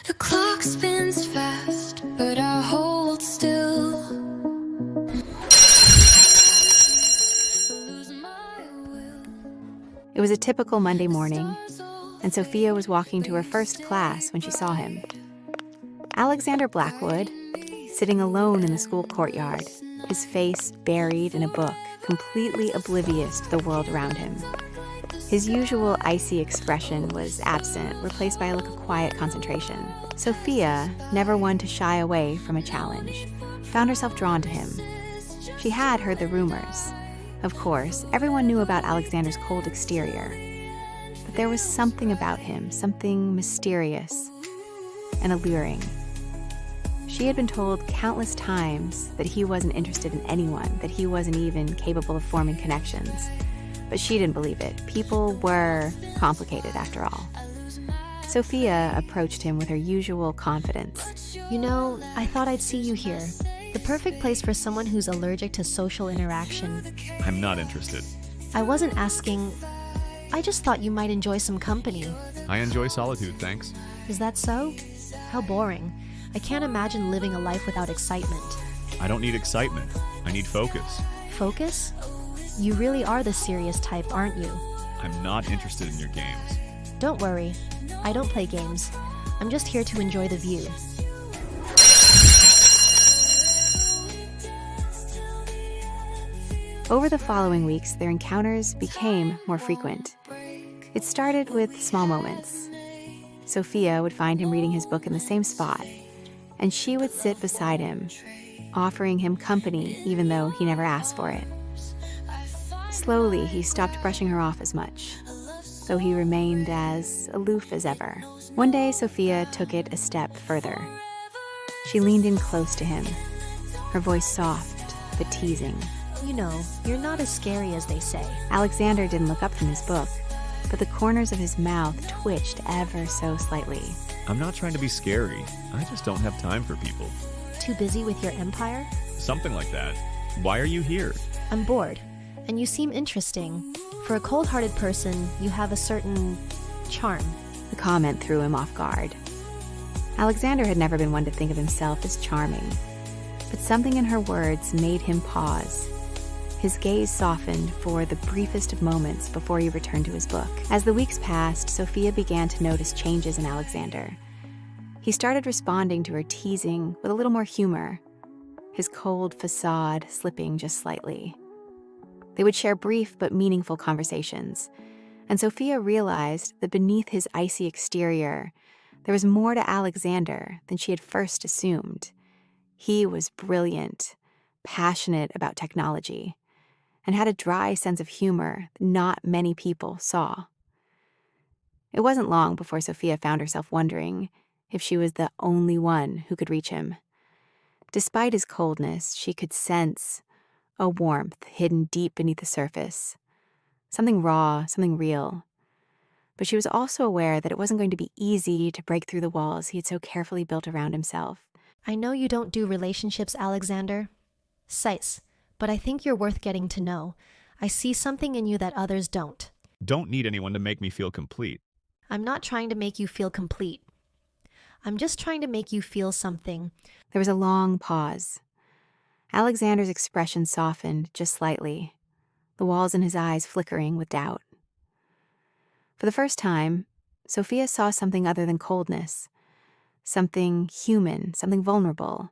The clock spins fast, but I hold still. It was a typical Monday morning, and Sophia was walking to her first class when she saw him. Alexander Blackwood, sitting alone in the school courtyard, his face buried in a book, completely oblivious to the world around him. His usual icy expression was absent, replaced by a look of quiet concentration. Sophia, never one to shy away from a challenge, found herself drawn to him. She had heard the rumors. Of course, everyone knew about Alexander's cold exterior. But there was something about him, something mysterious and alluring. She had been told countless times that he wasn't interested in anyone, that he wasn't even capable of forming connections. But she didn't believe it. People were complicated, after all. Sophia approached him with her usual confidence. You know, I thought I'd see you here. The perfect place for someone who's allergic to social interaction. I'm not interested. I wasn't asking. I just thought you might enjoy some company. I enjoy solitude, thanks. Is that so? How boring. I can't imagine living a life without excitement. I don't need excitement. I need focus. Focus? You really are the serious type, aren't you? I'm not interested in your games. Don't worry. I don't play games. I'm just here to enjoy the view. Over the following weeks, their encounters became more frequent. It started with small moments. Sophia would find him reading his book in the same spot, and she would sit beside him, offering him company even though he never asked for it. Slowly, he stopped brushing her off as much, though he remained as aloof as ever. One day, Sophia took it a step further. She leaned in close to him, her voice soft but teasing. You know, you're not as scary as they say. Alexander didn't look up from his book, but the corners of his mouth twitched ever so slightly. I'm not trying to be scary. I just don't have time for people. Too busy with your empire? Something like that. Why are you here? I'm bored, and you seem interesting. For a cold-hearted person, you have a certain charm. The comment threw him off guard. Alexander had never been one to think of himself as charming, but something in her words made him pause. His gaze softened for the briefest of moments before he returned to his book. As the weeks passed, Sophia began to notice changes in Alexander. He started responding to her teasing with a little more humor, his cold facade slipping just slightly. They would share brief but meaningful conversations, and Sophia realized that beneath his icy exterior, there was more to Alexander than she had first assumed. He was brilliant, passionate about technology, and had a dry sense of humor that not many people saw. It wasn't long before Sophia found herself wondering if she was the only one who could reach him. Despite his coldness, she could sense a warmth hidden deep beneath the surface, something raw, something real. But she was also aware that it wasn't going to be easy to break through the walls he had so carefully built around himself. I know you don't do relationships, Alexander. Sice, but I think you're worth getting to know. I see something in you that others don't. Don't need anyone to make me feel complete. I'm not trying to make you feel complete. I'm just trying to make you feel something. There was a long pause. Alexander's expression softened just slightly, the walls in his eyes flickering with doubt. For the first time, Sophia saw something other than coldness, something human, something vulnerable.